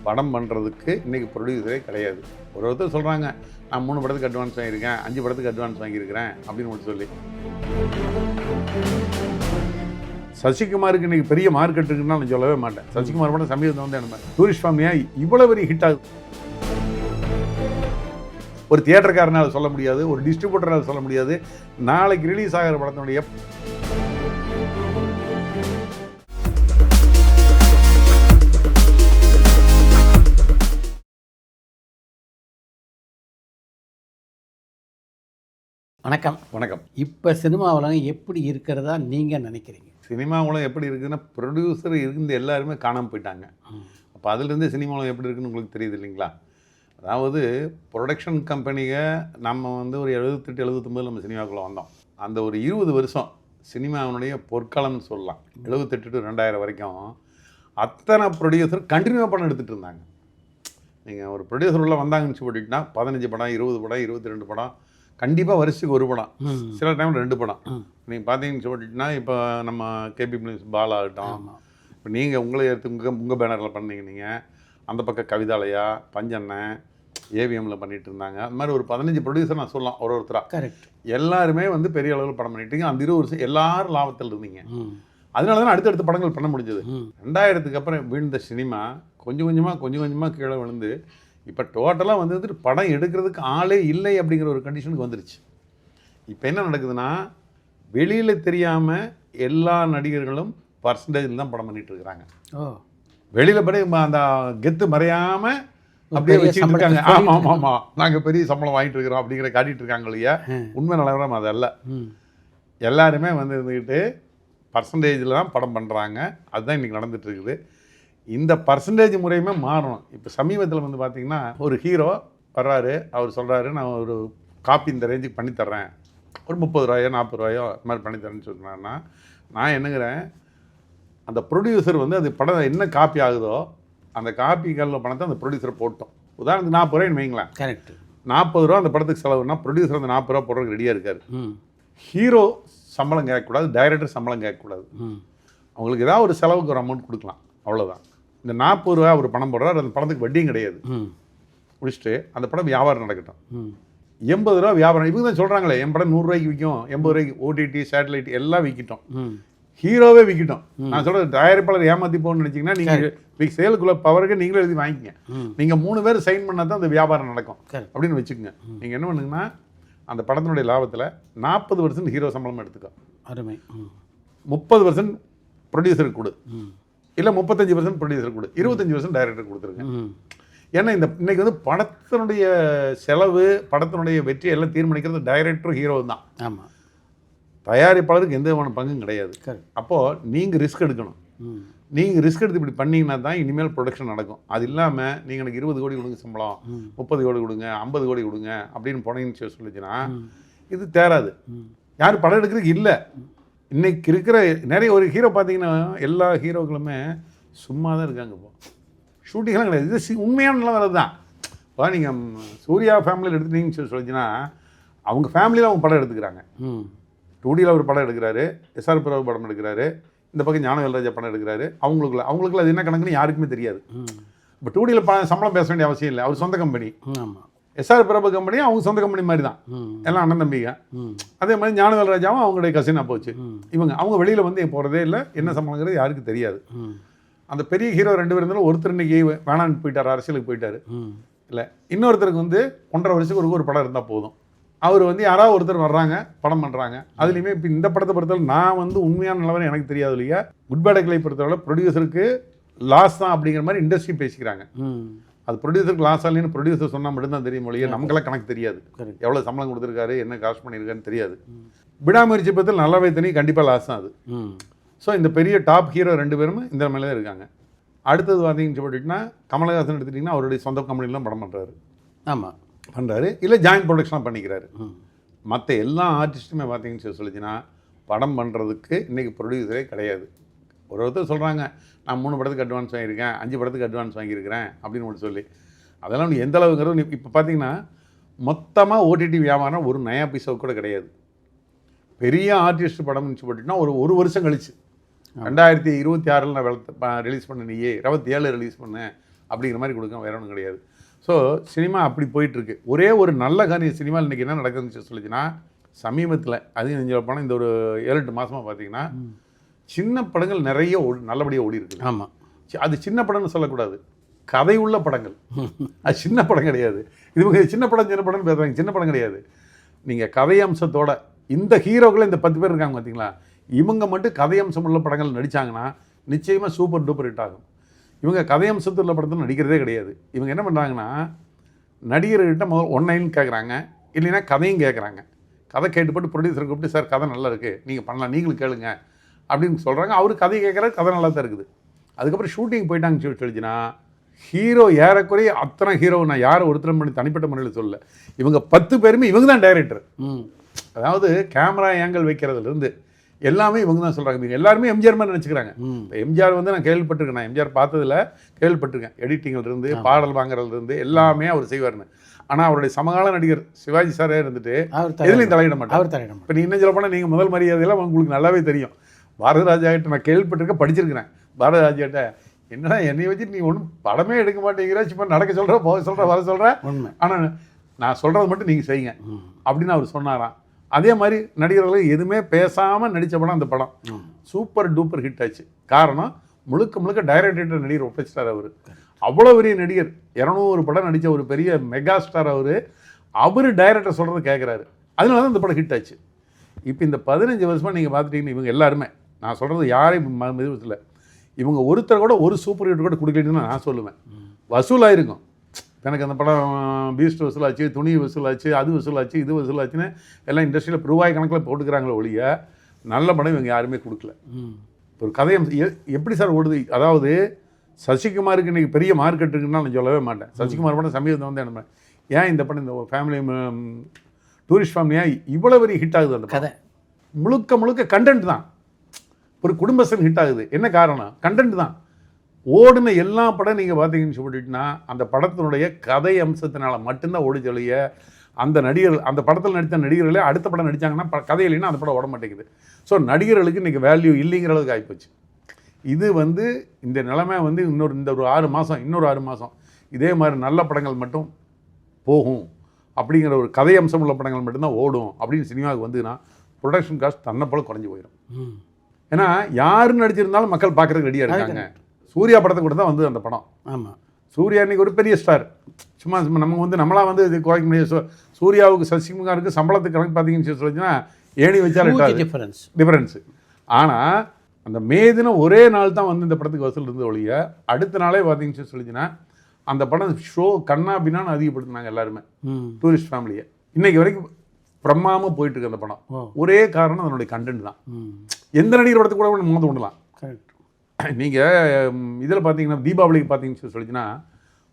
படம் பண்ணுறதுக்கு இன்றைக்கி ப்ரொடியூசரே கிடையாது. ஒருத்தர் சொல்கிறாங்க, நான் 3 படத்துக்கு அட்வான்ஸ் வாங்கியிருக்கேன், 5 படத்துக்கு அட்வான்ஸ் வாங்கியிருக்கிறேன் அப்படின்னு மட்டும் சொல்லி. சசிகுமாருக்கு இன்றைக்கி பெரிய மார்க்கெட் இருக்குன்னு நான் சொல்லவே மாட்டேன். சசிகுமார் படம் சமீபத்தில் வந்து என்ன டூரிஸ்ட் ஃபேமிலியாக இவ்வளோ பெரிய ஹிட் ஆகுது. ஒரு தியேட்டருக்காரனால் சொல்ல முடியாது, ஒரு டிஸ்ட்ரிபியூட்டரால் சொல்ல முடியாது. நாளைக்கு ரிலீஸ் ஆகிற படத்தினுடைய வணக்கம். வணக்கம். இப்போ சினிமா உலகம் எப்படி இருக்கிறதா நீங்கள் நினைக்கிறீங்க? சினிமா உலகம் எப்படி இருக்குதுன்னா, ப்ரொடியூசர் இருந்து எல்லாருமே காணாமல் போயிட்டாங்க. அப்போ அதுலேருந்து சினிமா உலகம் எப்படி இருக்குன்னு உங்களுக்கு தெரியுது இல்லைங்களா? அதாவது ப்ரொடக்ஷன் கம்பெனியை நம்ம வந்து ஒரு 78-79 நம்ம சினிமாக்குள்ளே வந்தோம். அந்த ஒரு 20 வருஷம் சினிமாவினுடைய பொற்காலம்னு சொல்லலாம். 78 to 2000 வரைக்கும் அத்தனை ப்ரொடியூசர் கண்டினியூவாக படம் எடுத்துகிட்டு இருந்தாங்க. நீங்கள் ஒரு ப்ரொடியூசர் உள்ள வந்தாங்கன்னு சொல்லிட்டுனா 15 படம், 20 படம், 22 படம், கண்டிப்பாக வருஷத்துக்கு ஒரு படம், சில டைமில் 2 படம். நீங்கள் பார்த்தீங்கன்னு சொல்லிட்டுனா இப்போ நம்ம கேபி பிலிம்ஸ் பால் ஆகட்டும், இப்போ நீங்கள் உங்களை எடுத்து உங்கள் பேனரில் பண்ணீங்க, நீங்கள் அந்த பக்கம் கவிதாலயா, பஞ்சண்ணன், ஏவிஎம்மில் பண்ணிகிட்டு இருந்தாங்க. அந்த மாதிரி ஒரு 15 ப்ரொடியூசர் நான் சொல்லலாம் ஒருத்தராக. கரெக்ட். எல்லாருமே வந்து பெரிய அளவில் படம் பண்ணிட்டீங்க. அந்த 20 வருஷம் எல்லாரும் லாபத்தில் இருந்தீங்க. அதனால தான் அடுத்தடுத்த படங்கள் பண்ண முடிஞ்சது. 2000க்கு அப்புறம் வீழ்ந்த சினிமா கொஞ்சம் கொஞ்சமாக கீழே விழுந்து இப்போ டோட்டலாக வந்துட்டு படம் எடுக்கிறதுக்கு ஆளே இல்லை அப்படிங்கிற ஒரு கண்டிஷனுக்கு வந்துருச்சு. இப்போ என்ன நடக்குதுன்னா, வெளியில் தெரியாமல் எல்லா நடிகர்களும் பர்சன்டேஜில் தான் படம் பண்ணிகிட்டு இருக்கிறாங்க. வெளியில் படி அந்த கெத்து மறையாமல் அப்படியே வச்சுட்டு இருக்காங்க. ஆமாம், நாங்கள் பெரிய சம்பளம் வாங்கிட்டு இருக்கிறோம் அப்படிங்கிற காட்டிகிட்டு இருக்காங்க இல்லையா? உண்மை நிலவரம் அதல்ல. எல்லாருமே வந்து இருந்துக்கிட்டு பர்சன்டேஜில் தான் படம் பண்ணுறாங்க. அதுதான் இன்றைக்கி நடந்துகிட்டு இருக்குது. இந்த பர்சன்டேஜ் முறையுமே மாறணும். இப்போ சமீபத்தில் வந்து பார்த்திங்கன்னா, ஒரு ஹீரோ வர்றாரு, அவர் சொல்கிறாரு, நான் ஒரு காப்பி இந்த ரேஞ்சுக்கு பண்ணித்தர்றேன், ஒரு 30 ரூபாயோ 40 ரூபாயோ அது மாதிரி பண்ணித்தரேன்னு சொன்னான்னா, நான் என்னங்கிறேன், அந்த ப்ரொடியூசர் வந்து அது படம் என்ன காப்பி ஆகுதோ அந்த காப்பிகளில் பணத்தை அந்த ப்ரொடியூசர் போட்டோம். உதாரணத்துக்கு 40 ரூபாய்ன்னு வைங்களேன். கரெக்ட். 40 ரூபா அந்த படத்துக்கு செலவுனா ப்ரொடியூசர் அந்த 40 ரூபா போடுறதுக்கு ரெடியாக இருக்காரு. ஹீரோ சம்பளம் கேட்கக்கூடாது, டைரக்டர் சம்பளம் கேட்கக்கூடாது. அவங்களுக்கு ஏதாவது ஒரு செலவுக்கு ஒரு அமௌண்ட் கொடுக்கலாம், அவ்வளோதான். இந்த 40 ரூபா ஒரு பணம் போடுறாரு, அந்த பணத்துக்கு வட்டியும் கிடையாது. முடிச்சுட்டு அந்த படம் வியாபாரம் நடக்கட்டும். 80 ரூபா வியாபாரம். இவங்க தான் சொல்கிறாங்களே, என் படம் 100 ரூபாய்க்கு விற்கும், 80 ரூபாய்க்கு ஓடிடி சேட்டலைட் எல்லாம் விற்கிட்டோம், ஹீரோவே விற்கிட்டோம். நான் சொல்கிறது, தயாரிப்பாளர் ஏமாற்றி போகணும்னு நினச்சிங்கன்னா நீங்கள் சேலுக்குள்ள பவருக்கு நீங்களே எழுதி வாங்கிக்கங்க. நீங்கள் 3 பேர் சைன் பண்ணால் தான் அந்த வியாபாரம் நடக்கும் அப்படின்னு வச்சுக்கோங்க. நீங்கள் என்ன பண்ணுங்கன்னா, அந்த படத்தினுடைய லாபத்தில் 40% ஹீரோ சம்பளம் எடுத்துக்கோ, அருமை. 30% ப்ரொடியூசருக்கு கொடு, இல்லை 35% ப்ரொடியூசர் கொடு, 25% டைரக்டர் கொடுத்துருங்க. ஏன்னா இன்னைக்கு வந்து படத்தினுடைய செலவு, படத்தினுடைய வெற்றி எல்லாம் தீர்மானிக்கிறது டைரக்டரும் ஹீரோ தான். ஆமாம். தயாரிப்பாளருக்கு எந்த விதமான பங்கும் கிடையாது. அப்போது நீங்கள் ரிஸ்க் எடுக்கணும். நீங்கள் ரிஸ்க் எடுத்து இப்படி பண்ணிங்கன்னா தான் இனிமேல் ப்ரொடக்ஷன் நடக்கும். அது இல்லாமல் நீங்கள் எனக்கு 20 கோடி கொடுங்க சம்பளம், 30 கோடி கொடுங்க, 50 கோடி கொடுங்க அப்படின்னு போனீங்கன்னு சொல்லிச்சுன்னா இது தேராது. யாரும் படம் எடுக்கிறதுக்கு இல்லை. இன்றைக்கி இருக்கிற நிறைய ஒரு ஹீரோ பார்த்தீங்கன்னா, எல்லா ஹீரோக்களுமே சும்மா தான் இருக்காங்க. இப்போ ஷூட்டிங்லாம் கிடையாது. இது உண்மையான நிலவரம் தான். இப்போ நீங்கள் சூர்யா ஃபேமிலியில் எடுத்துட்டீங்கன்னு சொல்லிச்சுன்னா, அவங்க ஃபேமிலியில் அவங்க படம் எடுத்துக்கிறாங்க. 2Dயில் ஒரு படம் எடுக்கிறாரு, எஸ்ஆர் பிரபு படம் எடுக்கிறாரு, இந்த பக்கம் ஞானவேல்ராஜா படம் எடுக்கிறாரு. அவங்களுக்குள்ள அது என்ன கணக்குன்னு யாருக்குமே தெரியாது. இப்போ 2Dயில் சம்பளம் பேச வேண்டிய அவசியம் இல்லை, அவர் சொந்த கம்பெனி. ஆமாம். எஸ்ஆர் பிரபு கம்பெனி அவங்க சொந்த கம்பெனி மாதிரி தான், எல்லாம் அண்ணன் தம்பிங்க. அதே மாதிரி ஞானவேல்ராஜாவும் அவங்களுடைய கசினாக போச்சு. அவங்க வெளியில் வந்து போகிறதே இல்லை, என்ன சம்பளங்கிறது யாருக்கும் தெரியாது. அந்த பெரிய ஹீரோ 2 பேர் இருந்தாலும் ஒருத்தர் இன்னைக்கு வேணான்னு போயிட்டார், அரசியலுக்கு போயிட்டார். இல்லை, இன்னொருத்தருக்கு வந்து 1.5 வருஷத்துக்கு ஒரு படம் இருந்தால் போதும். அவர் வந்து யாராவது ஒருத்தர் வர்றாங்க, படம் பண்ணுறாங்க. அதுலேயுமே இப்போ இந்த படத்தை பொறுத்தவரை நான் வந்து உண்மையான நிலவரம் எனக்கு தெரியாது இல்லையா. குட் பேட் அக்லை பொறுத்தவரை ப்ரொடியூசருக்கு லாஸ் தான் அப்படிங்கிற மாதிரி இண்டஸ்ட்ரி பேசிக்கிறாங்க. அது ப்ரொடியூசருக்கு லாஸ் ஆகலன்னு ப்ரொடியூசர் சொன்னால் மட்டும்தான் தெரியும் மொழியே, நமக்கெல்லாம் கணக்கு தெரியாது. எவ்வளோ சம்பளம் கொடுத்துருக்காரு, என்ன காஸ்ட் பண்ணியிருக்காருன்னு தெரியாது. விடாமுயற்சி பற்றி நல்லாவே தெரியும், கண்டிப்பாக லாஸ் தான் அது. ஸோ இந்த பெரிய டாப் ஹீரோ 2 பேரும் இந்த மேலே தான் இருக்காங்க. அடுத்தது பார்த்தீங்கன்னு சொல்லிட்டுனா, கமலஹாசன் எடுத்துட்டிங்கன்னா அவருடைய சொந்த கம்பெனிலாம் படம் பண்ணுறாரு. ஆமாம், பண்ணுறாரு. இல்லை ஜாயின்ட் ப்ரொடக்ஷனாக பண்ணிக்கிறாரு. மற்ற எல்லா ஆர்டிஸ்ட்டுமே பார்த்தீங்கன்னு சொல்லிச்சுன்னா, படம் பண்ணுறதுக்கு இன்றைக்கி ப்ரொடியூசரே கிடையாது. ஒருத்தர் சொல்கிறாங்க, நான் 3 படத்துக்கு அட்வான்ஸ் வாங்கியிருக்கேன், 5 படத்துக்கு அட்வான்ஸ் வாங்கியிருக்கிறேன் அப்படின்னு மட்டும் சொல்லி. அதெல்லாம் எந்த அளவுங்கிறது இப்போ பார்த்தீங்கன்னா, மொத்தமாக ஓடிடி வியாபாரம் ஒரு நயா பைசாவுக்கு கூட கிடையாது. பெரிய ஆர்டிஸ்ட் படம்னு சொல்லிட்டுனா ஒரு வருஷம் கழிச்சு 2026 நான் ரிலீஸ் பண்ண, நீயே 27 ரிலீஸ் பண்ணேன், அப்படிங்கிற மாதிரி கொடுக்கும், வேற ஒன்றும் கிடையாது. ஸோ சினிமா அப்படி போயிட்டுருக்கு. ஒரே ஒரு நல்ல காரியம் சினிமாவில் இன்றைக்கி என்ன நடக்குதுன்னு சொல்லிச்சுன்னா, சமீபத்தில் அதுவும் நீங்கள் போனால் இந்த ஒரு 7-8 மாதமாக பார்த்தீங்கன்னா சின்ன படங்கள் நிறைய நல்லபடியாக ஓடி இருக்குது. ஆமாம், அது சின்ன படம்னு சொல்லக்கூடாது, கதை உள்ள படங்கள். அது சின்ன படம் கிடையாது. இவங்க சின்ன படம்னு பேசுகிறாங்க, சின்ன படம் கிடையாது. நீங்கள் கதை அம்சத்தோட இந்த ஹீரோக்கள் இந்த 10 பேர் இருக்காங்க பார்த்தீங்களா, இவங்க மட்டும் கதை அம்சம் உள்ள படங்கள் நடித்தாங்கன்னா நிச்சயமாக சூப்பர் டூப்பர் ஹிட் ஆகும். இவங்க கதை அம்சத்தில் உள்ள படத்தில் நடிக்கிறதே கிடையாது. இவங்க என்ன பண்ணுறாங்கன்னா, நடிகர்கிட்ட முதல் ஒன்லைன் கேட்குறாங்க, இல்லைன்னா கதையும் கேட்குறாங்க. கதை கேட்டுப்பட்டு ப்ரொடியூசரை கூப்பிட்டு, சார் கதை நல்லா இருக்குது, நீங்கள் பண்ணலாம், நீங்களும் கேளுங்க அப்படின்னு சொல்கிறாங்க. அவரு கதை கேட்குறாரு, கதை நல்லா தான் இருக்குது. அதுக்கப்புறம் ஷூட்டிங் போயிட்டாங்கன்னு சொல்லிச்சுன்னா, ஹீரோ ஏறக்குறைய அத்தனை ஹீரோ, நான் யாரை ஒருத்தர் பண்ணி தனிப்பட்ட முறையில் சொல்லலை, இவங்க 10 பேருமே இவங்க தான் டைரக்டர். அதாவது கேமரா ஏங்கல் வைக்கிறதுலேருந்து எல்லாமே இவங்க தான் சொல்கிறாங்க. இவங்க எல்லாருமே எம்ஜிஆர் மாதிரி நினச்சிக்கிறாங்க. எம்ஜிஆர் வந்து நான் கேள்விப்பட்டிருக்கேன், நான் எம்ஜிஆர் பார்த்ததில் கேள்விப்பட்டிருக்கேன். எடிட்டிங்கிலிருந்து பாடல் வாங்குறதுலேருந்து எல்லாமே அவர் செய்வார்னு. ஆனால் அவருடைய சமகால நடிகர் சிவாஜி சாரே இருந்துட்டு எதுலையும் தலையிட மாட்டார். இப்போ நீ என்ன சொல்ல போனால், நீங்கள் முதல் மரியாதையெல்லாம் உங்களுக்கு நல்லாவே தெரியும். பாரதிராஜா கிட்ட நான் கேள்விப்பட்டிருக்கேன், படிச்சிருக்கிறேன். பாரதிராஜா கிட்ட என்னடா என்னை வச்சுட்டு நீ ஒன்றும் படமே எடுக்க மாட்டேங்கிற, சும்மா நடக்க சொல்கிற, போக சொல்கிற, வர சொல்கிற, ஆனால் நான் சொல்கிறது மட்டும் நீங்கள் செய்யுங்க அப்படின்னு அவர் சொன்னாராம். அதே மாதிரி நடிகர்கள் எதுவுமே பேசாமல் நடித்த படம் அந்த படம் சூப்பர் டூப்பர் ஹிட் ஆச்சு. காரணம் முழுக்க முழுக்க டைரக்டர் நடிகர் ஒப்படைச்சிட்டார். அவர் அவ்வளோ பெரிய நடிகர், 200 படம் நடித்த ஒரு பெரிய மெகா ஸ்டார். அவர் டைரக்டர் சொல்கிறது கேட்குறாரு, அதனால தான் இந்த படம் ஹிட் ஆச்சு. இப்போ இந்த 15 வருஷமாக நீங்கள் பார்த்துட்டீங்கன்னா இவங்க எல்லாருமே, நான் சொல்கிறது யாரையும் இல்லை, இவங்க ஒருத்தர் கூட ஒரு சூப்பர் ஹிட் கூட கொடுக்கலன்னு நான் சொல்லுவேன். வசூலாயிருக்கும். எனக்கு அந்த படம் பீஸ்ட் வசூலாச்சு, துணி வசூலாச்சு, அது வசூலாச்சு, இது வசூலாச்சுன்னு எல்லாம் இண்டஸ்ட்ரியில் ரூபாய் கணக்கில் போட்டுக்கிறாங்களே ஒழிய நல்ல படம் இவங்க யாருமே கொடுக்கல. ஒரு கதையை எப்படி சார் ஓடுது? அதாவது சசிகுமாருக்கு இன்றைக்கி பெரிய மார்க்கெட் இருக்குன்னா நான் சொல்லவே மாட்டேன். சசிகுமார் படம் சமீபத்தில் வந்து என்ன ஏன் இந்த படம் இந்த ஃபேமிலி டூரிஸ்ட் ஃபேமிலியாக இவ்வளோ பெரிய ஹிட் ஆகுது? அந்த கதை முழுக்க முழுக்க கண்டென்ட் தான். ஒரு குடும்பஸ்தன் ஹிட் ஆகுது. என்ன காரணம்? கண்டென்ட் தான். ஓடுன எல்லா படம் நீங்கள் பார்த்தீங்கன்னு சொல்லிட்டுனா அந்த படத்தினுடைய கதை அம்சத்தினால மட்டும்தான் ஓடி சொல்லிய அந்த நடிகர்கள், அந்த படத்தில் நடித்த நடிகர்களே அடுத்த படம் நடித்தாங்கன்னா கதை இல்லைன்னா அந்த படம் ஓட மாட்டேங்குது. ஸோ நடிகர்களுக்கு இன்றைக்கி வேல்யூ இல்லைங்கிற அளவுக்கு ஆகிப்போச்சு. இது வந்து இந்த நிலைமை வந்து இந்த ஒரு 6 மாதம், இன்னொரு 6 மாதம் இதே மாதிரி நல்ல படங்கள் மட்டும் போகும் அப்படிங்கிற ஒரு கதை அம்சம் உள்ள படங்கள் மட்டும்தான் ஓடும் அப்படின்னு சினிமாவுக்கு வந்துன்னா ப்ரொடக்ஷன் காஸ்ட் தன்னை போல குறைஞ்சி போயிடும். ஏன்னா யார் நடிச்சிருந்தாலும் மக்கள் பார்க்குறதுக்கு ரெடியாக இருக்காங்க. சூர்யா படத்தை கூட தான் வந்து அந்த படம். ஆமாம், சூர்யா இன்றைக்கி ஒரு பெரிய ஸ்டார். சும்மா நம்ம வந்து நம்மளாம் வந்து இது குறைக்க முடியாது. சூர்யாவுக்கு சசிகுமாருக்கு சம்பளத்துக்கு கணக்கு பார்த்தீங்கன்னு சொல்லிச்சுன்னா ஏணி வச்சாலும் டிஃபரன்ஸு. ஆனால் அந்த மே தினம் ஒரே நாள் தான் வந்து இந்த படத்துக்கு வசூல் இருந்தது ஒழிய அடுத்த நாளே பார்த்தீங்கன்னு சொல்லிச்சுன்னா அந்த படம் ஷோ கண்ணா பின்னான்னு அதிகப்படுத்தினாங்க எல்லாருமே, டூரிஸ்ட் ஃபேமிலியை. இன்றைக்கி வரைக்கும் பிரம்மாமல் போயிட்டுருக்கு அந்த படம். ஒரே காரணம் அதனுடைய கண்டென்ட் தான். எந்த நடிகர் படத்துக்கு கூட மோத விடலாம். நீங்கள் இதில் பார்த்தீங்கன்னா தீபாவளிக்கு பார்த்தீங்கன்னு சொல்லிச்சுன்னா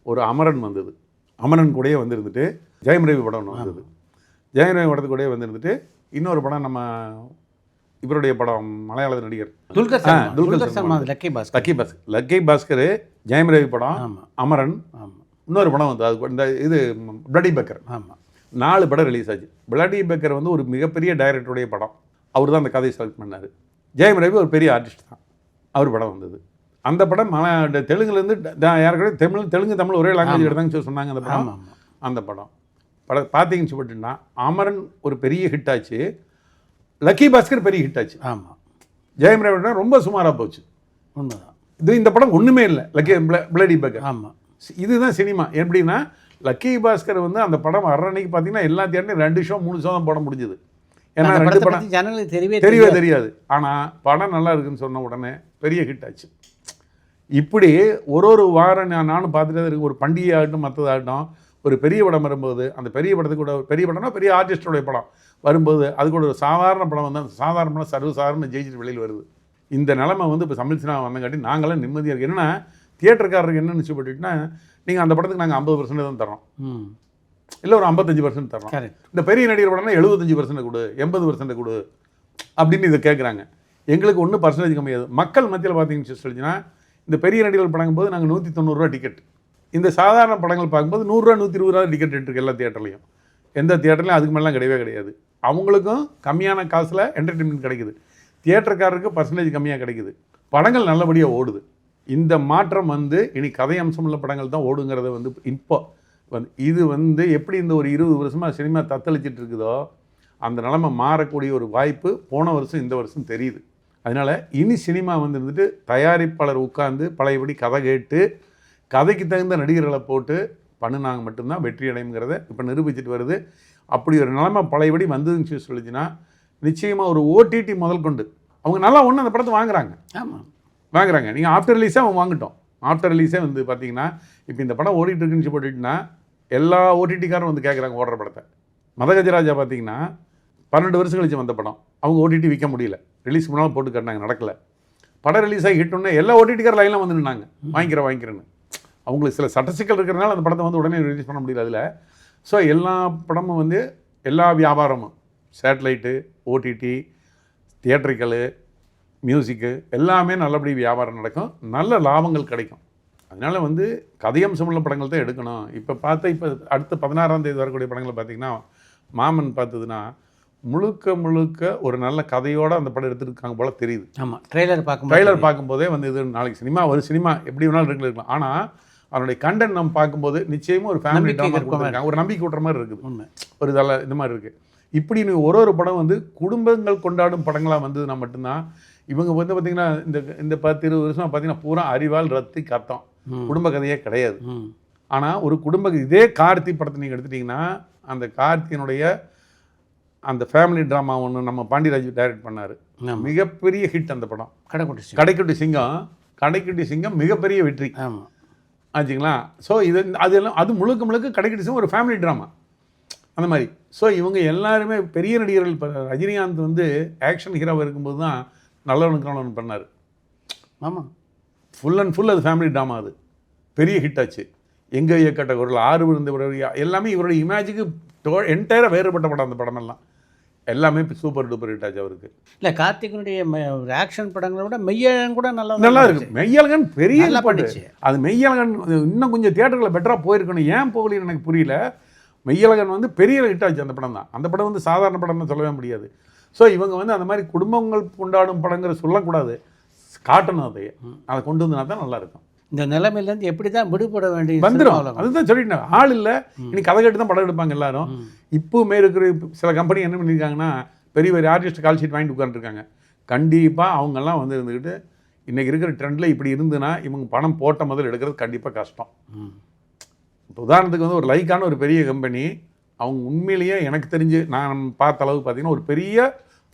ஒரு அமரன் வந்தது. அமரன் கூடயே வந்துருந்துட்டு ஜெயம் ரவி படம் ஒன்று வந்தது. ஜெயம் ரவி படத்து கூடயே வந்துருந்துட்டு இன்னொரு படம் நம்ம இவருடைய படம் மலையாள நடிகர் துல்கர் சல்மான், லக்கி பாஸ்கர், ஜெயம் ரவி படம், அமரன், இன்னொரு படம் வந்து அது இந்த இது பிளடி பேக்கர். ஆமாம், 4 படம் ரிலீஸ் ஆச்சு. பிளடி பேக்கர் வந்து ஒரு மிகப்பெரிய டைரக்டருடைய படம். அவர் தான் அந்த கதையை செலக்ட் பண்ணார். ஜெயம் ரவி ஒரு பெரிய ஆர்டிஸ்ட் தான், அவர் படம் வந்தது. அந்த படம் தெலுங்குலேருந்து யாருக்கிட்ட தெலுங்கு தமிழ் ஒரே லாங்குவேஜ் எடுத்தாங்கன்னு சொன்னாங்க. அந்த படம் அந்த படம் பார்த்தீங்கன்னு சொல்லிட்டுன்னா அமரன் ஒரு பெரிய ஹிட் ஆச்சு, லக்கி பாஸ்கர் பெரிய ஹிட் ஆச்சு. ஆமாம், ஜெயம் ரவி ரொம்ப சுமாராக போச்சு. உண்மைதான். இது இந்த படம் ஒன்றுமே இல்லை. Bloody Baker. ஆமாம், இதுதான் சினிமா. எப்படின்னா லக்கி பாஸ்கர் வந்து அந்த படம் வர்ற அன்னைக்கு பார்த்தீங்கன்னா எல்லா தேட்டர்லையும் 2 ஷோ 3 ஷோ தான் போட முடிஞ்சுது. ஏன்னா 2 படம் ஜனங்களுக்கு தெரியவே தெரியாது. ஆனால் படம் நல்லா இருக்குன்னு சொன்ன உடனே பெரிய ஹிட் ஆச்சு. இப்படி ஒரு வாரம் நானும் பார்த்துட்டே இருக்கு. ஒரு பண்டிகை ஆகட்டும் மற்றதாகட்டும் ஒரு பெரிய படம் வரும்போது அந்த பெரிய படத்துக்கு கூட பெரிய படம்னா பெரிய ஆர்டிஸ்டோடைய படம் வரும்போது அது கூட ஒரு சாதாரண படம் வந்து அந்த சாதாரண படம் சர்வசாதாரண ஜெயிச்சிட்டு வெளியில் வருது. இந்த நிலைமை வந்து இப்போ தமிழ் சினிமா வந்தங்காட்டி நாங்களாம் நிம்மதியாக இருக்குது. என்னென்னா தியேட்டருக்காரருக்கு என்ன நினச்சி போட்டுட்டுனா நீங்கள் அந்த படத்துக்கு நாங்கள் 50% தான் தரோம், இல்லை ஒரு 55% தரோம். இந்த பெரிய நடிகர் படம்னா 75% கொடு, 80% கொடு அப்படின்னு இதை கேட்குறாங்க. எங்களுக்கு ஒன்றும் பர்சன்டேஜ் கம்மியாது. மக்கள் மத்தியில் பார்த்தீங்கன்னு சொல்லிச்சுன்னா இந்த பெரிய நடிகர்கள் படங்கும்போது நாங்கள் 190 ரூபா டிக்கெட், இந்த சாதாரண படங்கள் பார்க்கும்போது 100 ரூபா 120 ரூபா டிக்கெட் இருக்குது எல்லா தியேட்டர்லையும். எந்த தியேட்டர்லையும் அதுக்கு மேலாம் கிடையவே கிடையாது. அவங்களுக்கும் கம்மியான காசில் என்டர்டெயின்மெண்ட் கிடைக்குது, தியேட்டருக்காரருக்கு பர்சன்டேஜ் கம்மியாக கிடைக்குது, படங்கள் நல்லபடியாக ஓடுது. இந்த மாற்றம் வந்து இனி கதை அம்சமுள்ள படங்கள் தான் ஓடுங்கிறத வந்து இப்போ வந்து இது வந்து எப்படி இந்த ஒரு 20 வருஷமாக சினிமா தத்தளிச்சிட்டு இருக்குதோ அந்த நிலைமை மாறக்கூடிய ஒரு வாய்ப்பு போன வருஷம் இந்த வருஷம் தெரியுது. அதனால் இனி சினிமா வந்து இருந்துட்டு தயாரிப்பாளர் உட்கார்ந்து பழையபடி கதை கேட்டு கதைக்கு தகுந்த நடிகர்களை போட்டு பண்ணினாங்க மட்டும்தான் வெற்றி அடையுங்கிறத இப்போ நிரூபிச்சுட்டு வருது. அப்படி ஒரு நிலைமை பழையபடி வந்ததுன்னு சொல்லிச்சுன்னா நிச்சயமாக ஒரு ஓடிடி முதல் கொண்டு அவங்க நல்லா ஒன்று அந்த படத்தை வாங்குறாங்க. ஆமாம், வாங்குறாங்க. நீங்கள் ஆஃப்டர் ரிலீஸாக அவங்க வாங்கிட்டோம். ஆஃப்டர் ரிலீஸே வந்து பார்த்தீங்கன்னா இப்போ இந்த படம் ஓடிட்டு இருக்குன்னு போட்டுட்டுனா எல்லா ஓடிடிக்காரும் வந்து கேட்குறாங்க ஓடுற படத்தை. மதகஜராஜா பார்த்தீங்கன்னா 12 வருஷம் கழிச்சு வந்த படம், அவங்க ஓடிடி விற்க முடியல, ரிலீஸ் முன்னால் போட்டு காட்டினாங்க, நடக்கலை. படம் ரிலீஸ் ஆகி ஹிட் ஒன்று எல்லா ஓடிடிக்கார் லைன்லாம் வந்து நின்னாங்க வாங்கிக்கிறேன்னு. அவங்களுக்கு சில சட்ட சிக்கல் இருக்கிறனால அந்த படத்தை வந்து உடனே ரிலீஸ் பண்ண முடியல. அதில் ஸோ எல்லா படமும் வந்து எல்லா வியாபாரமும் சேட்டலைட்டு, ஓடிடி, தியேட்டரிக்கலு, மியூசிக்கு எல்லாமே நல்லபடி வியாபாரம் நடக்கும், நல்ல லாபங்கள் கிடைக்கும். அதனால் வந்து கதையம்சமுள்ள படங்கள் தான் எடுக்கணும். இப்போ அடுத்த 16ஆம் தேதி வரக்கூடிய படங்களை பார்த்தீங்கன்னா மாமன் பார்த்ததுன்னா முழுக்க ஒரு நல்ல கதையோடு அந்த படம் எடுத்துருக்காங்க போல் தெரியுது. ஆமாம், ட்ரெய்லர் பார்க்கும்போதே வந்து இது நாளைக்கு சினிமா எப்படி வேணாலும் இருக்கலாம். ஆனால் அதனுடைய கண்டென்ட் நம்ம பார்க்கும்போது நிச்சயமாக ஒரு ஃபேமிலி ட்ராமா கொடுத்துருக்காங்க, ஒரு நம்பிக்கை விட்டுற மாதிரி இருக்குது, ஒரு இதெல்லாம் இந்த மாதிரி இருக்குது. இப்படி ஒரு படம் வந்து குடும்பங்கள் கொண்டாடும் படங்களாக வந்ததுன்னா மட்டும்தான் இவங்க வந்து பார்த்திங்கன்னா இந்த 10-20 வருஷம் பார்த்திங்கன்னா பூரா அறிவால் ரத்தி கத்தம் குடும்ப கதையே கிடையாது. ஆனால் ஒரு இதே கார்த்தி படத்தை நீங்கள் எடுத்துட்டிங்கன்னா அந்த கார்த்தியினுடைய அந்த ஃபேமிலி ட்ராமா ஒன்று நம்ம பாண்டியராஜ் டைரக்ட் பண்ணார், மிகப்பெரிய ஹிட் அந்த படம். கடைக்குட்டி சிங்கம் மிகப்பெரிய வெற்றி ஆச்சுங்களா. ஸோ அது முழுக்க கடைக்குட்டி சிங்கம் ஒரு ஃபேமிலி ட்ராமா அந்த மாதிரி. ஸோ இவங்க எல்லாருமே பெரிய நடிகர்கள். இப்போ ரஜினிகாந்த் வந்து ஆக்ஷன் ஹீரோவாக இருக்கும்போது தான் நல்லவனுக்கு பண்ணார். ஆமாம், ஃபுல் அண்ட் ஃபுல் அது ஃபேமிலி ட்ராமா, அது பெரிய ஹிட் ஆச்சு. எங்கே இயக்கட்ட குரல், 6 விழுந்த எல்லாமே இவருடைய இமேஜுக்கு என்டையராக வேறுபட்ட படம். அந்த படமெல்லாம் எல்லாமே சூப்பர் டூப்பர் ஹிட் ஆச்சு அவருக்கு. இல்லை, கார்த்திகனுடைய ஆக்ஷன் படங்களை விட மெய்யழகன் கூட நல்லா இருக்கு. மெய்யழகன் பெரிய பண்ணிச்சு. அது மெய்யழகன் இன்னும் கொஞ்சம் தியேட்டர்களில் பெட்டராக போயிருக்கணும், ஏன் போகலன்னு எனக்கு புரியல. மெய்யழகன் வந்து பெரிய ஹிட் ஆச்சு அந்த படம் தான். அந்த படம் வந்து சாதாரண படம்னு சொல்லவே முடியாது. ஸோ இவங்க வந்து அந்த மாதிரி குடும்பங்கள் கொண்டாடும் படங்கிற சொல்லக்கூடாது, காட்டணும். அதை கொண்டு வந்தனா தான் நல்லாயிருக்கும். இந்த நிலைமையிலேருந்து எப்படி தான் விடுபட வேண்டிய வந்துடும். அதுதான் சொல்லிட்டேன், ஆள் இல்லை, இன்னைக்கு கதை கேட்டு தான் படம் எடுப்பாங்க எல்லாரும். இப்போவுமே இருக்கிற சில கம்பெனி என்ன பண்ணியிருக்காங்கன்னா பெரிய ஆர்டிஸ்ட் கால் ஷீட் வாங்கிட்டு உட்காந்துருக்காங்க. கண்டிப்பாக அவங்கெல்லாம் வந்து இருந்துக்கிட்டு இன்றைக்கி இருக்கிற ட்ரெண்டில் இப்படி இருந்துன்னா இவங்க பணம் போட்ட முதல் எடுக்கிறது கண்டிப்பாக கஷ்டம். இப்போ உதாரணத்துக்கு வந்து ஒரு லைக்கான ஒரு பெரிய கம்பெனி, அவங்க உண்மையிலேயே எனக்கு தெரிஞ்சு நான் பார்த்த அளவு பார்த்தீங்கன்னா ஒரு பெரிய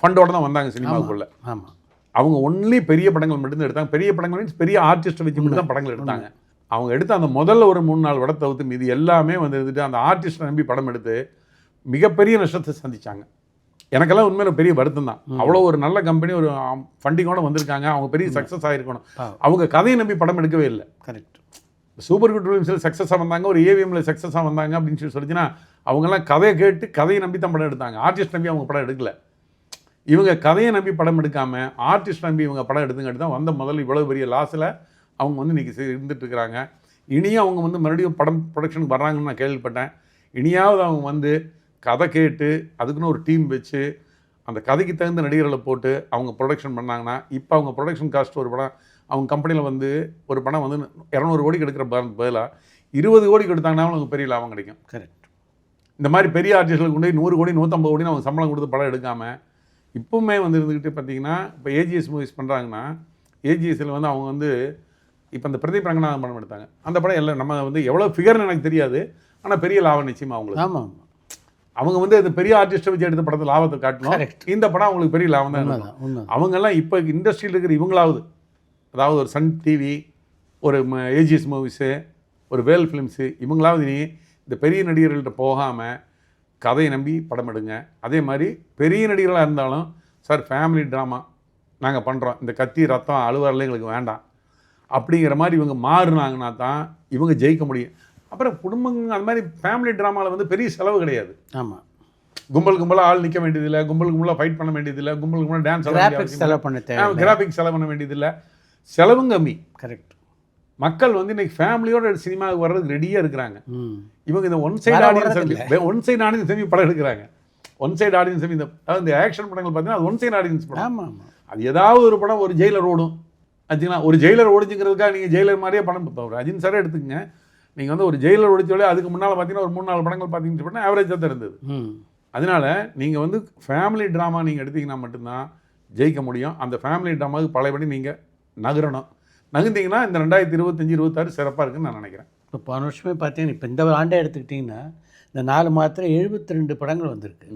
ஃபண்டோடு தான் வந்தாங்க சினிமாவுக்குள்ளே. ஆமாம், அவங்க ஒன்லி பெரிய படங்கள் மட்டும்தான் எடுத்தாங்க. பெரிய படங்கள் மீன்ஸ் பெரிய ஆர்டிஸ்ட்டை வச்சு மட்டும் தான் படங்கள் எடுத்தாங்க. அவங்க எடுத்து அந்த முதல்ல ஒரு 3-4 படத்தை தவிர்த்து மீது எல்லாமே வந்து இருந்துட்டு அந்த ஆர்டிஸ்ட்டை நம்பி படம் எடுத்து மிகப்பெரிய நஷ்டத்தை சந்திச்சாங்க. எனக்கெல்லாம் உண்மையில பெரிய வருத்தம் தான். அவ்வளோ ஒரு நல்ல கம்பெனி, ஒரு ஃபண்டிங்கோடு வந்திருக்காங்க, அவங்க பெரிய சக்ஸஸ் ஆகிருக்கணும். அவங்க கதையை நம்பி படம் எடுக்கவே இல்லை. கரெக்ட். சூப்பர் குட் ஃபிலிம்ஸில் சக்ஸஸாக வந்தாங்க, ஒரு ஏவிஎம்மில் சக்ஸஸாக வந்தாங்க அப்படின்னு சொல்லிச்சுன்னா அவங்கெல்லாம் கதையை கேட்டு கதையை நம்பி தான் படம் எடுத்தாங்க, ஆர்டிஸ்ட் நம்பி அவங்க படம் எடுக்கலை. இவங்க கதையை நம்பி படம் எடுக்காமல் ஆர்டிஸ்ட் நம்பி இவங்க படம் எடுத்துங்காட்டி தான் வந்த முதல்ல இவ்வளோ பெரிய லாஸில் அவங்க வந்து இன்றைக்கி இருந்துகிட்ருக்குறாங்க. இனியும் அவங்க வந்து மறுபடியும் படம் ப்ரொடக்ஷனுக்கு வர்றாங்கன்னு நான் கேள்விப்பட்டேன். இனியாவது அவங்க வந்து கதை கேட்டு அதுக்குன்னு ஒரு டீம் வச்சு அந்த கதைக்கு தகுந்த நடிகர்களை போட்டு அவங்க ப்ரொடக்ஷன் பண்ணாங்கன்னா இப்போ அவங்க ப்ரொடக்ஷன் காஸ்ட் ஒரு படம் அவங்க கம்பெனியில் வந்து ஒரு படம் வந்து 200 கோடிக்கு எடுக்கிற பதிலாக 20 கோடிக்கு எடுத்தாங்கன்னா அவங்களுக்கு பெரிய லாபம் கிடைக்கும். கரெக்ட். இந்த மாதிரி பெரிய ஆர்டிஸ்ட்களுக்கு கொண்டு 100 கோடி 150 கோடின்னு அவங்க சம்பளம் கொடுத்து படம் எடுக்காமல் இப்போவுமே வந்து இருந்துக்கிட்டு பார்த்தீங்கன்னா இப்போ ஏஜிஎஸ் மூவிஸ் பண்ணுறாங்கன்னா ஏஜிஎஸ்சில் வந்து அவங்க வந்து இப்போ அந்த பிரதீப் ரங்கநாதன் படம் எடுத்தாங்க. அந்த படம் எல்லாம் நம்ம வந்து எவ்வளோ ஃபிகர்னு எனக்கு தெரியாது, ஆனால் பெரிய லாபம் நிச்சயமாக அவங்களுக்கு. ஆமாம், அவங்க வந்து அது பெரிய ஆர்டிஸ்ட்டை வச்சு எடுத்த படத்தை லாபத்தை காட்டணும். இந்த படம் அவங்களுக்கு பெரிய லாபம் தான் இருக்கும். அவங்கெல்லாம் இப்போ இண்டஸ்ட்ரியில் இருக்கிற இவங்களாவது, அதாவது ஒரு சன் டிவி, ஒரு ஏஜிஎஸ் மூவிஸு, ஒரு வேல் ஃபிலிம்ஸு, இவங்களாவது நீ இந்த பெரிய நடிகர்கள்ட்ட போகாமல் கதையை நம்பி படம் எடுங்க. அதே மாதிரி பெரிய நடிகர்களாக இருந்தாலும் சார் ஃபேமிலி ட்ராமா நாங்கள் பண்ணுறோம், இந்த கத்தி ரத்தம் அழுவாரில் எங்களுக்கு வேண்டாம் அப்படிங்கிற மாதிரி இவங்க மாறுனாங்கன்னா தான் இவங்க ஜெயிக்க முடியும். அப்புறம் குடும்பங்க அந்த மாதிரி ஃபேமிலி ட்ராமாவில் வந்து பெரிய செலவு கிடையாது. ஆமாம், கும்பலாக ஆள் நிற்க வேண்டியதில்லை, கும்பலாக ஃபைட் பண்ண வேண்டியதில்லை, கும்பலாக டான்ஸ் கிராஃபிக்ஸ் செலவு பண்ண வேண்டியதில்லை, செலவும் கம்மி. கரெக்ட். மக்கள் வந்து இன்னைக்கு ஃபேமிலியோட சினிமாவுக்கு வர்றதுக்கு ரெடியாக இருக்கிறாங்க. இவங்க இந்த ஒன் சைடு ஆடியன்ஸ் செமி படம் எடுக்கிறாங்க. ஒன் சைடு ஆடியன்ஸ் செமி இந்த ஆக்ஷன் படங்கள் பார்த்தீங்கன்னா அது ஒன் சைடு ஆடியன்ஸ் படம். ஆமாம், அது ஏதாவது ஒரு படம் ஒரு ஜெயிலர் ஓடும், ஆச்சுங்களா? ஒரு ஜெயிலர் ஓடிச்சுங்கிறதுக்காக நீங்கள் ஜெயிலர் மாதிரியே படம் இப்போ ஒரு அஜின் சாரே எடுத்துக்கங்க. நீங்கள் வந்து ஒரு ஜெயிலர் ஓடிச்சோலே அதுக்கு முன்னால் பார்த்தீங்கன்னா ஒரு 3-4 படங்கள் பார்த்தீங்கன்னு சொன்னால் ஆவரேஜாக தான் இருந்தது. அதனால நீங்கள் வந்து ஃபேமிலி ட்ராமா நீங்கள் எடுத்தீங்கன்னா மட்டும்தான் ஜெயிக்க முடியும். அந்த ஃபேமிலி ட்ராமாவுக்கு பழையபடி நீங்கள் நகரணும். நகர்ந்தீங்கன்னா இந்த 2025, 26 சிறப்பாக இருக்குன்னு நான் நினைக்கிறேன். இப்போ போன வருஷமே பார்த்தீங்கன்னா இப்போ இந்த ஆண்டே எடுத்துக்கிட்டிங்கன்னா இந்த 4 மாதத்தில் 72 படங்கள் வந்திருக்கு.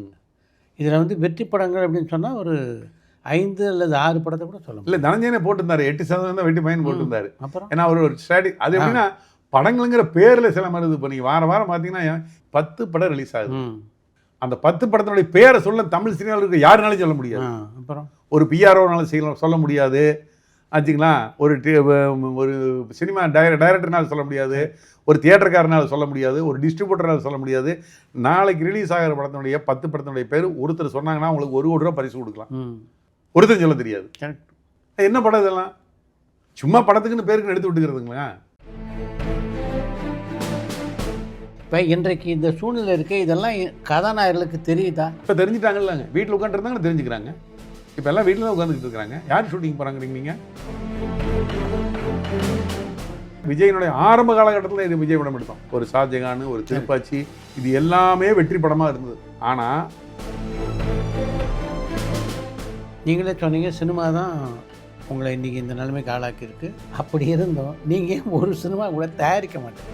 இதில் வந்து வெற்றி படங்கள் அப்படின்னு சொன்னால் ஒரு 5 அல்லது 6 படத்தை கூட சொல்ல முடியும். இல்லை, தனஞ்சயனே போட்டிருந்தாரு, 8% தான் வெற்றி பயன் போட்டிருந்தாரு. அப்புறம் ஏன்னா அவர் ஒரு ஸ்ட்ராட்டஜி அது எப்படின்னா படங்களுங்கிற பேரில் சில மாதிரி இது. இப்போ நீங்கள் வாரம் பார்த்தீங்கன்னா 10 படம் ரிலீஸ் ஆகுது. அந்த 10 படத்தினுடைய பேரை சொல்ல தமிழ் சினிமாவில் இருக்க யாருனாலும் சொல்ல முடியாது. அப்புறம் ஒரு பிஆர்ஓனாலும் சொல்ல முடியாது ஆச்சுங்களா? ஒரு சினிமா டைரக்டர்னால சொல்ல முடியாது, ஒரு தியேட்டர்காரனால் சொல்ல முடியாது, ஒரு டிஸ்ட்ரிபியூட்டரால் சொல்ல முடியாது. நாளைக்கு ரிலீஸ் ஆகிற படத்தினுடைய 10 படத்தினுடைய பேர் ஒருத்தர் சொன்னாங்கன்னா உங்களுக்கு 1 கோடி ரூபா பரிசு கொடுக்கலாம். ஒருத்தர் சொல்ல தெரியாது. கரெக்ட். என்ன படம் இதெல்லாம்? சும்மா படத்துக்குன்னு பேருக்கு எடுத்து விட்டுக்கிறதுங்களா? இப்போ இன்றைக்கு இந்த சூழ்நிலை இருக்குது, இதெல்லாம் கதாநாயகர்களுக்கு தெரியுதா? இப்போ தெரிஞ்சுட்டாங்கல்லங்க. வீட்டில் உட்காந்துருந்தாங்க தெரிஞ்சுக்கிறாங்க. இப்போ எல்லாம் வீட்டில் தான் உட்காந்துக்கிட்டு இருக்கிறாங்க. யார் ஷூட்டிங் போகிறாங்கிறீங்க நீங்கள்? விஜயனுடைய ஆரம்ப காலகட்டத்தில் இது விஜய் படம் எடுத்தோம். ஒரு ஷாஜகான், ஒரு திருப்பாச்சி, இது எல்லாமே வெற்றி படமாக இருந்தது. ஆனால் நீங்களே சொன்னீங்க சினிமா தான் உங்களை இன்றைக்கி இந்த நிலைமைக்கு ஆளாக்கியிருக்கு. அப்படி இருந்தோம் நீங்கள் ஒரு சினிமா கூட தயாரிக்க மாட்டேங்க.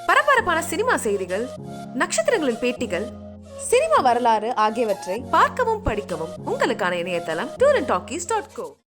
பரபரப்பான சினிமா செய்திகள், நட்சத்திரங்களின் பேட்டிகள், சினிமா வரலாறு ஆகியவற்றை பார்க்கவும் படிக்கவும் உங்களுக்கான இணையதளம் tourantalkies.co.